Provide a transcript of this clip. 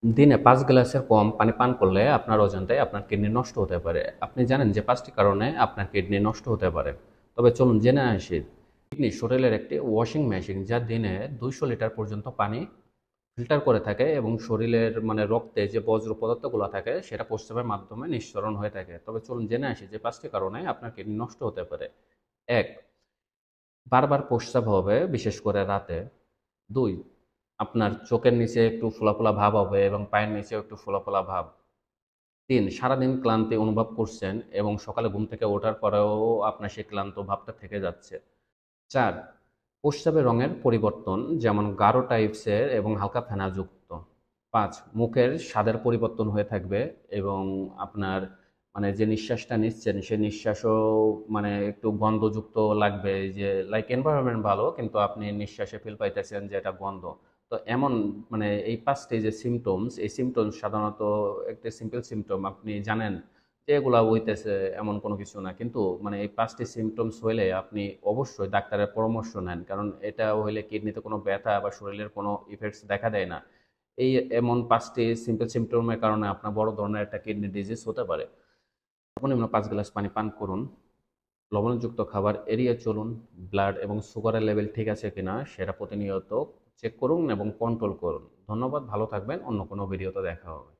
দিনে ৫ গ্লাসের কম পানি পান করলে আপনার অজান্তে আপনার কিডনি নষ্ট হতে পারে। আপনি জানেন যে ৫টি কারণে আপনার কিডনি নষ্ট হতে পারে। তবে চলুন জেনে আসি। কিডনি শরীরের একটি ওয়াশিং মেশিন যা দিনে ২০০ লিটার পর্যন্ত পানি ফিল্টার করে থাকে এবং শরীরের রক্তে যে বজ্র পদার্থগুলো থাকে সেটা প্রস্রাবের মাধ্যমে নিঃসরণ হয়ে থাকে। তবে চলুন জেনে আসি যে ৫টি কারণে আপনার কিডনি নষ্ট হতে পারে। ১. বারবার প্রস্রাব হবে বিশেষ করে রাতে। ২. আপনার চোখের নিচে একটু ফোলা, ফোলা ভাব হবে এবং পায়ের নিচেও একটু ফোলা, ফোলা ভাব। ৩. সারাদিন ক্লান্তি অনুভব করছেন এবং সকালে ঘুম থেকে ওঠার পরেও আপনার সেই ক্লান্ত ভাবটা থেকে যাচ্ছে। ৪. প্রস্রাবের রঙের পরিবর্তন যেমন গাঢ় টাইপসের এবং হালকা ফেনাযুক্ত। ৫. মুখের স্বাদের পরিবর্তন হয়ে থাকবে এবং আপনার যে নিঃশ্বাসটা নিচ্ছেন সে নিঃশ্বাসও একটু গন্ধযুক্ত লাগবে, যে লাইক এনভায়রনমেন্ট ভালো কিন্তু আপনি নিঃশ্বাসে ফিল পাইতেছেন যে এটা গন্ধ। তো এমন এই ৫ টি যে সিম্পটমস, এই সিম্পটমস সাধারণত একটা সিম্পল সিম্পটম আপনি জানেন যে এগুলা হইতেছে, এমন কোনো কিছু না। কিন্তু এই ৫ টি সিম্পটমস হইলে আপনি অবশ্যই ডাক্তারের পরামর্শ নেন। কারণ এটা হইলে কিডনিতে কোনো ব্যথা বা শরীরের কোনো ইফেক্টস দেখা দেয় না। এমন ৫ টি সিম্পল সিম্পটমের কারণে আপনার বড় ধরনের একটা কিডনি ডিজিজ হতে পারে। সর্বনিম্ন ৫ গ্লাস পানি পান করুন। লবণযুক্ত খাবার এড়িয়ে চলুন। ব্লাড এবং সুগারের লেভেল ঠিক আছে কিনা সেটা প্রতিনিয়ত চেক করুন এবং কন্ট্রোল করুন। ধন্যবাদ, ভালো থাকবেন। অন্য কোনো ভিডিওতে দেখা হবে।